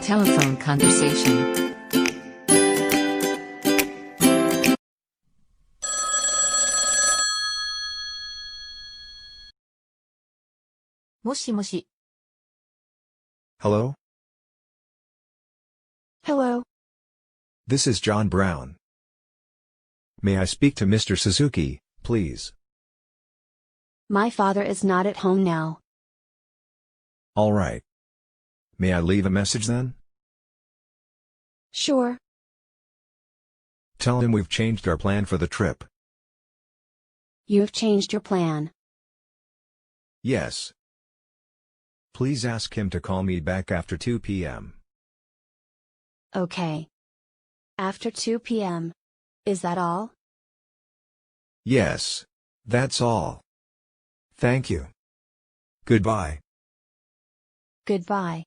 Telephone conversation. もしもし。Hello? Hello. This is John Brown. May I speak to Mr. Suzuki, please? My father is not at home now. All right. May I leave a message then? Sure. Tell him we've changed our plan for the trip. You have changed your plan. Yes. Please ask him to call me back after 2 p.m. Okay. After 2 p.m. Is that all? Yes. That's all. Thank you. Goodbye. Goodbye.